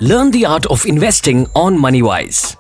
Learn the art of investing on Moneywise.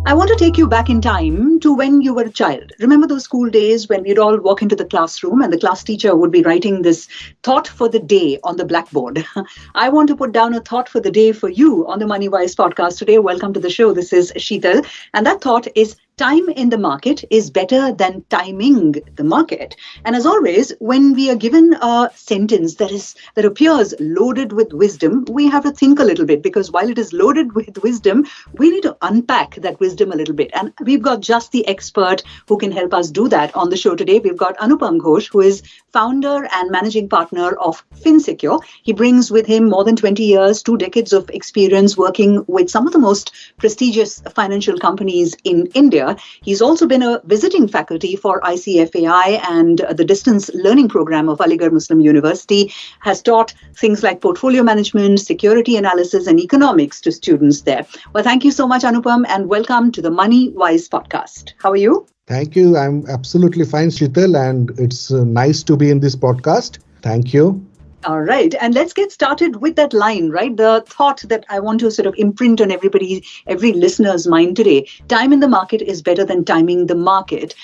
I want to take you back in time to when you were a child. Remember those school days when we'd all walk into the classroom and the class teacher would be writing this thought for the day on the blackboard. I want to put down a thought for the day for you on the Moneywise podcast today. Welcome to the show. This is Sheetal. And that thought is, time in the market is better than timing the market. And as always, when we are given a sentence that appears loaded with wisdom, we have to think a little bit, because while it is loaded with wisdom, we need to unpack that wisdom a little bit. And we've got just the expert who can help us do that on the show today. We've got Anupam Ghosh, who is founder and managing partner of FinSecure. He brings with him more than 20 years, 2 decades of experience working with some of the most prestigious financial companies in India. He's also been a visiting faculty for ICFAI and the distance learning program of Aligarh Muslim University, has taught things like portfolio management, security analysis, and economics to students there. Well, thank you so much, Anupam, and welcome to the Moneywise podcast. How are you? Thank you. I'm absolutely fine, Sheetal, and it's nice to be in this podcast. Thank you. All right. And let's get started with that line, right? The thought that I want to sort of imprint on every listener's mind today. Time in the market is better than timing the market.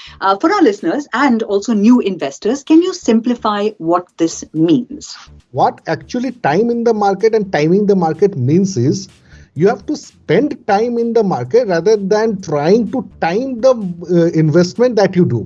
For our listeners and also new investors, can you simplify what this means? What actually time in the market and timing the market means is, you have to spend time in the market rather than trying to time the investment that you do.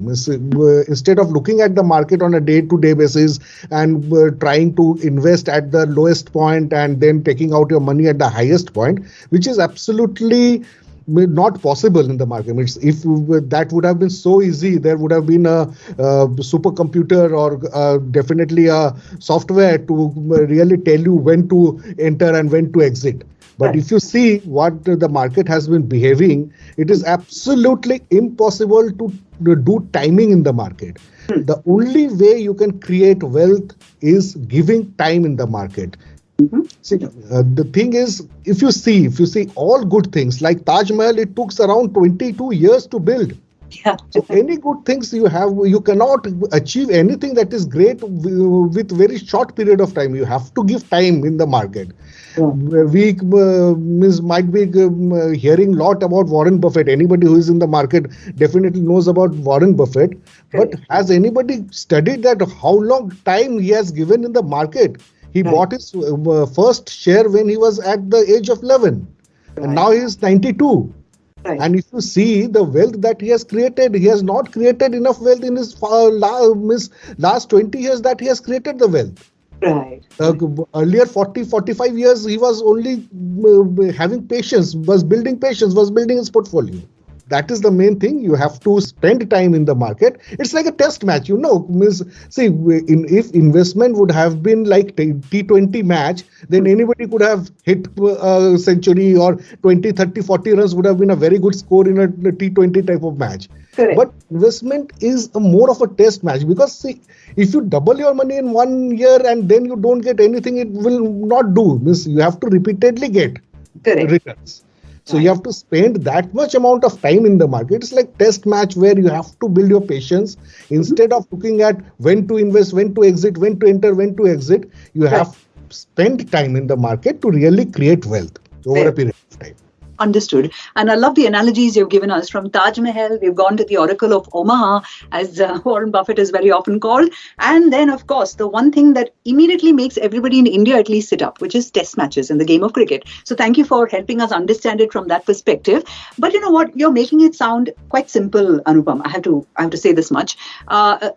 Instead of looking at the market on a day-to-day basis and trying to invest at the lowest point and then taking out your money at the highest point, which is absolutely not possible in the market. If that would have been so easy, there would have been a supercomputer or definitely a software to really tell you when to enter and when to exit. But if you see what the market has been behaving, it is absolutely impossible to do timing in the market. The only way you can create wealth is giving time in the market. See, the thing is, if you see all good things like Taj Mahal, it took around 22 years to build. Yeah. So any good things you have, you cannot achieve anything that is great with very short period of time. You have to give time in the market. Yeah. We might be hearing a lot about Warren Buffett. Anybody who is in the market definitely knows about Warren Buffett. But has anybody studied that how long time he has given in the market? He bought his first share when he was at the age of 11. And now he is 92. Right. And if you see the wealth that he has created, he has not created enough wealth in his last 20 years that he has created the wealth. Right. Earlier 45 years, he was only having patience, was building his portfolio. That is the main thing. You have to spend time in the market. It's like a test match, if investment would have been like T20 match, then anybody could have hit a century or 20, 30, 40 runs would have been a very good score in a T20 type of match. Correct. But investment is more of a test match, because see, if you double your money in 1 year and then you don't get anything, it will not do. You have to repeatedly get returns. So you have to spend that much amount of time in the market. It's like test match where you have to build your patience. Instead of looking at when to invest, when to exit, when to enter, when to exit, you have to spend time in the market to really create wealth over a period of time. Understood. And I love the analogies you've given us. From Taj Mahal, we've gone to the Oracle of Omaha, as Warren Buffett is very often called. And then, of course, the one thing that immediately makes everybody in India at least sit up, which is test matches in the game of cricket. So thank you for helping us understand it from that perspective. But you know what? You're making it sound quite simple, Anupam. I have to say this much.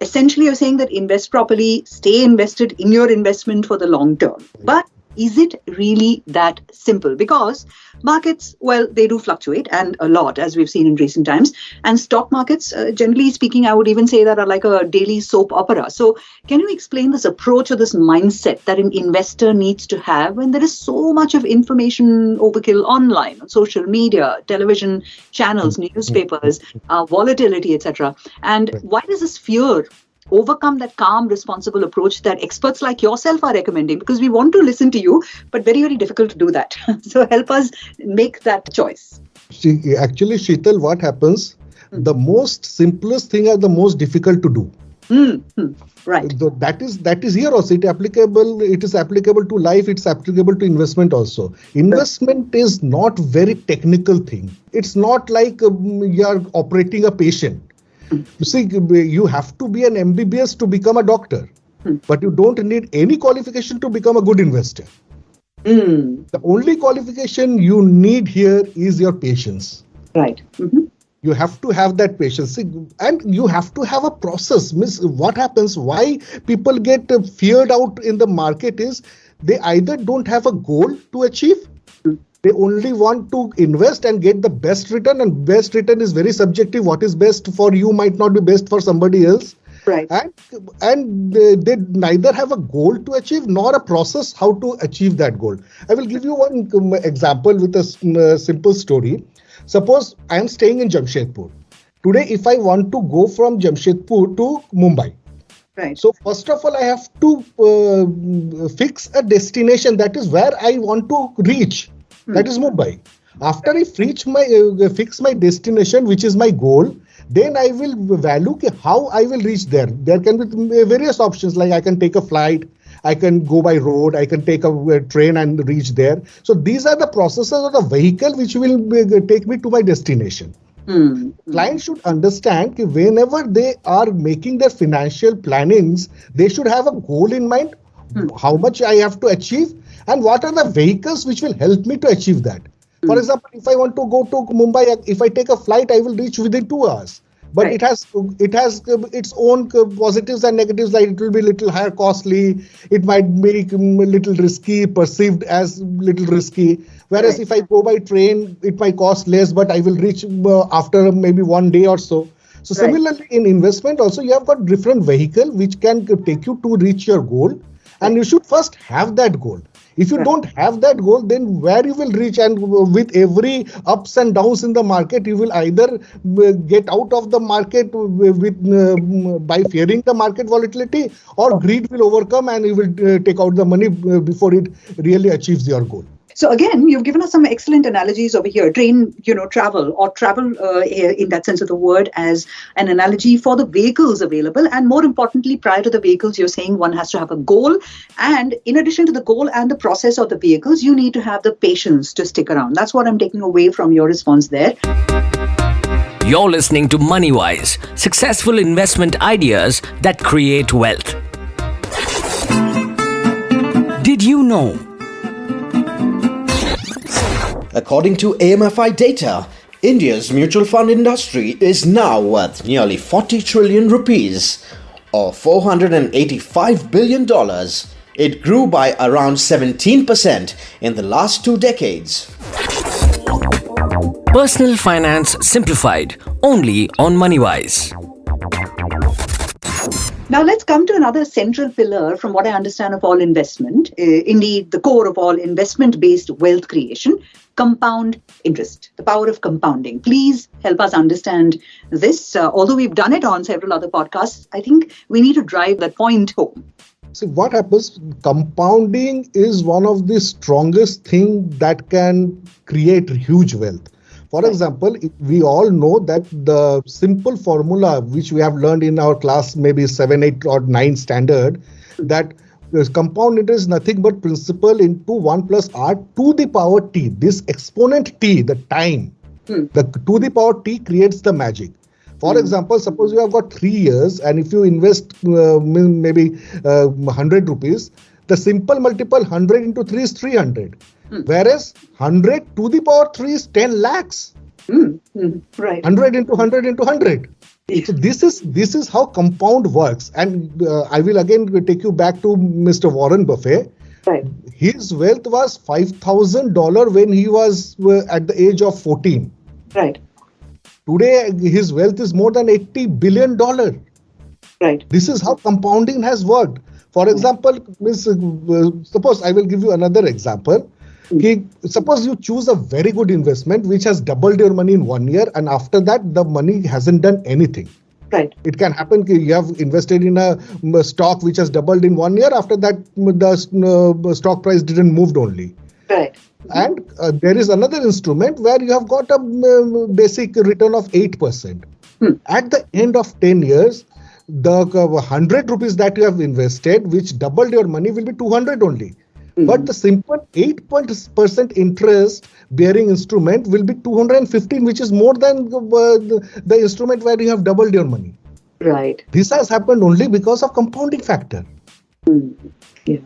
Essentially, you're saying that invest properly, stay invested in your investment for the long term. But is it really that simple? Because markets, well, they do fluctuate, and a lot, as we've seen in recent times. And stock markets, generally speaking, I would even say that are like a daily soap opera. So can you explain this approach or this mindset that an investor needs to have when there is so much of information overkill online, on social media, television channels, newspapers, volatility, etc.? And why does this fear overcome that calm, responsible approach that experts like yourself are recommending? Because we want to listen to you, but very, very difficult to do that. So help us make that choice. Actually, Sheetal, what happens? The most simplest thing are the most difficult to do. Right. So that is here also. It is applicable to life. It's applicable to investment also. Investment is not very technical thing. It's not like you are operating a patient. You see, you have to be an MBBS to become a doctor, but you don't need any qualification to become a good investor. The only qualification you need here is your patience. Right. You have to have that patience, and you have to have a process. What happens, why people get feared out in the market is they either don't have a goal to achieve. They only want to invest and get the best return, and best return is very subjective. What is best for you might not be best for somebody else. Right. And they neither have a goal to achieve nor a process how to achieve that goal. I will give you one example with a simple story. Suppose I am staying in Jamshedpur. Today, if I want to go from Jamshedpur to Mumbai, right. So first of all, I have to fix a destination. That is where I want to reach. That is Mumbai. After I fix my destination, which is my goal, then I will value how I will reach there. There can be various options, like I can take a flight, I can go by road, I can take a train and reach there. So these are the processes of the vehicle which will take me to my destination. Clients should understand that whenever they are making their financial plannings, they should have a goal in mind, how much I have to achieve, and what are the vehicles which will help me to achieve that. For example, if I want to go to Mumbai, if I take a flight, I will reach within 2 hours. But right. it has its own positives and negatives. Like it will be a little higher costly. It might be a little risky, perceived as little risky. Whereas right. if I go by train, it might cost less, but I will reach after maybe 1 day or so. So right. Similarly, in investment also, you have got different vehicle which can take you to reach your goal. And you should first have that goal. If you don't have that goal, then where you will reach, and with every ups and downs in the market, you will either get out of the market by fearing the market volatility, or greed will overcome and you will take out the money before it really achieves your goal. So again, you've given us some excellent analogies over here. Train, travel, or travel in that sense of the word, as an analogy for the vehicles available. And more importantly, prior to the vehicles, you're saying one has to have a goal. And in addition to the goal and the process of the vehicles, you need to have the patience to stick around. That's what I'm taking away from your response there. You're listening to Moneywise, successful investment ideas that create wealth. Did you know? According to AMFI data, India's mutual fund industry is now worth nearly 40 trillion rupees, or $485 billion. It grew by around 17% in the last 2 decades. Personal finance simplified, only on Moneywise. Now let's come to another central pillar from what I understand of all investment, indeed the core of all investment-based wealth creation, compound interest, the power of compounding. Please help us understand this. Although we've done it on several other podcasts, I think we need to drive that point home. So what happens, compounding is one of the strongest things that can create huge wealth. For example, we all know that the simple formula which we have learned in our class, maybe 7, 8 or 9 standard, that compound interest is nothing but principal into 1 plus r to the power t. This exponent t, the time, the to the power t creates the magic. For example, suppose you have got 3 years and if you invest maybe 100 rupees, the simple multiple 100 into 3 is 300. Whereas 100 to the power 3 is 10 lakhs. Right. 100 into 100 into 100. So this is how compound works. And I will again take you back to Mr. Warren Buffett. Right. His wealth was $5,000 when he was at the age of 14. Right. Today, his wealth is more than $80 billion. Right. This is how compounding has worked. For example, suppose I will give you another example. Suppose you choose a very good investment which has doubled your money in 1 year, and after that the money hasn't done anything. Right. It can happen you have invested in a stock which has doubled in 1 year. After that, the stock price didn't move only. Right. And there is another instrument where you have got a basic return of 8%. At the end of 10 years, the 100 rupees that you have invested, which doubled your money, will be 200 only. But the simple 8% interest bearing instrument will be 215, which is more than the instrument where you have doubled your money. Right. This has happened only because of compounding factor. Yeah.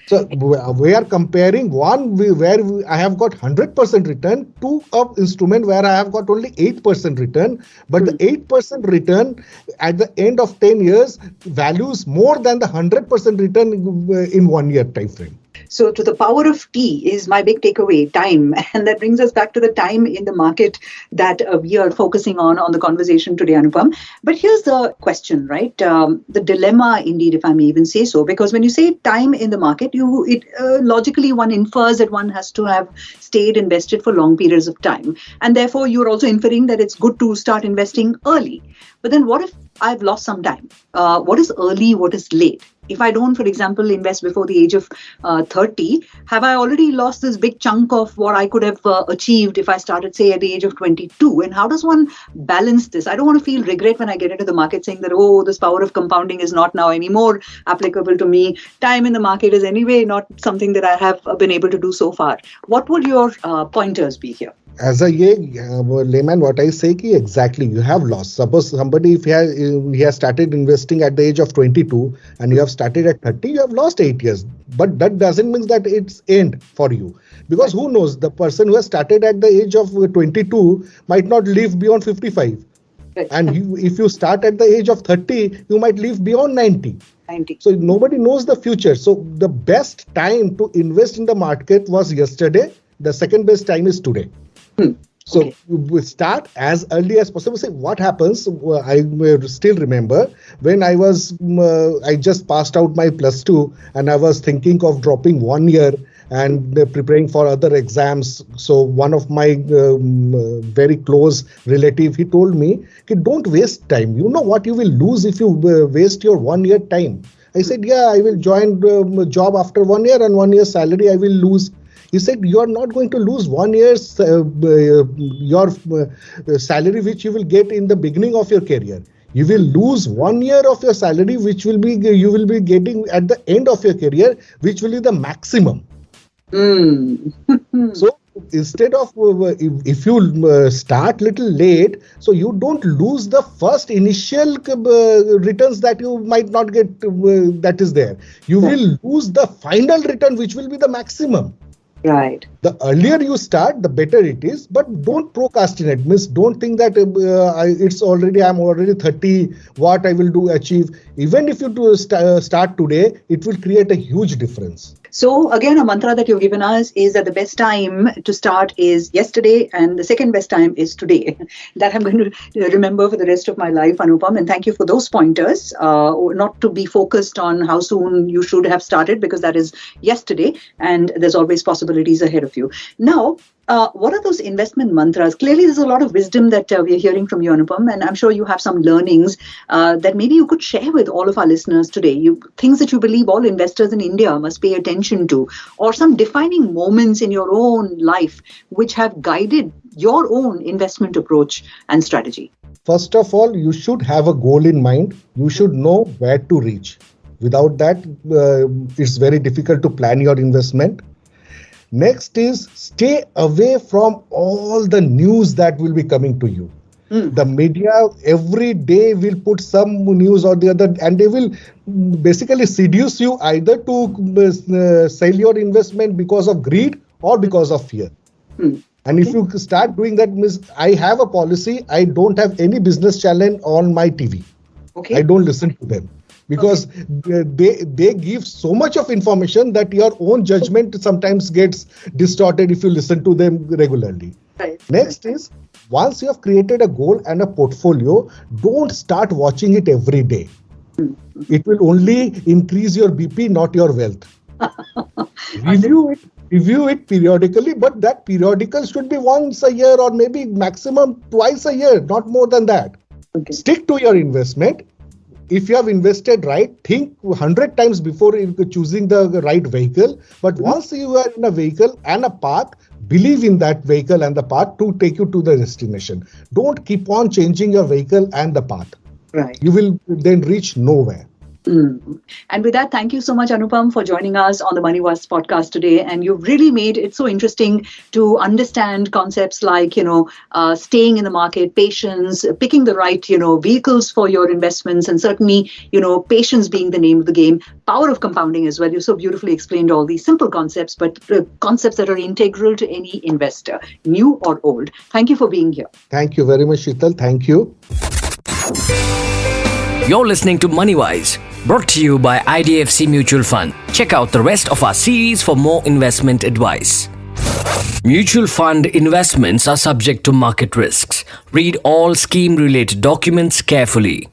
So we are comparing one where I have got 100% return to an instrument where I have got only 8% return. But the 8% return at the end of 10 years values more than the 100% return in 1 year time frame. So to the power of T is my big takeaway, time. And that brings us back to the time in the market that we are focusing on the conversation today, Anupam. But here's the question, right? The dilemma, indeed, if I may even say so, because when you say time in the market, logically one infers that one has to have stayed invested for long periods of time. And therefore, you're also inferring that it's good to start investing early. But then what if I've lost some time? What is early? What is late? If I don't, for example, invest before the age of 30, have I already lost this big chunk of what I could have achieved if I started, say, at the age of 22? And how does one balance this? I don't want to feel regret when I get into the market saying that, oh, this power of compounding is not now anymore applicable to me. Time in the market is anyway not something that I have been able to do so far. What would your pointers be here? As a layman, what I say ki exactly you have lost. Suppose somebody, if he has started investing at the age of 22 and you have started at 30, you have lost 8 years. But that doesn't mean that it's end for you. Because who knows, the person who has started at the age of 22 might not live beyond 55. And if you start at the age of 30, you might live beyond 90. So nobody knows the future. So the best time to invest in the market was yesterday. The second best time is today. So we start as early as possible. Say what happens. I still remember when I just passed out my +2 and I was thinking of dropping 1 year and preparing for other exams. So one of my very close relative, he told me, don't waste time. You know what you will lose if you waste your 1 year time. I said, yeah, I will join job after 1 year and 1 year's salary I will lose. He said, you are not going to lose 1 year's your salary which you will get in the beginning of your career. You will lose 1 year of your salary which you will be getting at the end of your career, which will be the maximum. So instead of if you start little late, so you don't lose the first initial returns that you might not get that is there. You will lose the final return which will be the maximum. Right. The earlier you start, the better it is. But don't procrastinate. Don't think that I'm already 30. What I will achieve. Even if you start today, it will create a huge difference. So again, a mantra that you've given us is that the best time to start is yesterday and the second best time is today. That I'm going to remember for the rest of my life, Anupam. And thank you for those pointers. Not to be focused on how soon you should have started, because that is yesterday and there's always possibilities ahead of you. Now, what are those investment mantras? Clearly, there's a lot of wisdom that we are hearing from you, Anupam, and I'm sure you have some learnings that maybe you could share with all of our listeners today. Things that you believe all investors in India must pay attention to, or some defining moments in your own life which have guided your own investment approach and strategy. First of all, you should have a goal in mind. You should know where to reach. Without that, it's very difficult to plan your investment. Next is stay away from all the news that will be coming to you. The media every day will put some news or the other, and they will basically seduce you either to sell your investment because of greed or because of fear. And if you start doing that, I have a policy, I don't have any business channel on my TV. I don't listen to them. Because they give so much of information that your own judgment sometimes gets distorted if you listen to them regularly. Next is, once you have created a goal and a portfolio, don't start watching it every day. It will only increase your BP, not your wealth. Review it periodically, but that periodical should be once a year or maybe maximum twice a year, not more than that. Stick to your investment. If you have invested right, think 100 times before choosing the right vehicle. But once you are in a vehicle and a path, believe in that vehicle and the path to take you to the destination. Don't keep on changing your vehicle and the path. Right. You will then reach nowhere. And with that, thank you so much, Anupam, for joining us on the Moneywise podcast today. And you've really made it so interesting to understand concepts like, staying in the market, patience, picking the right, vehicles for your investments, and certainly, patience being the name of the game, power of compounding as well. You so beautifully explained all these simple concepts, but concepts that are integral to any investor, new or old. Thank you for being here. Thank you very much, Sheetal. Thank you. You're listening to Moneywise, brought to you by IDFC Mutual Fund. Check out the rest of our series for more investment advice. Mutual fund investments are subject to market risks. Read all scheme-related documents carefully.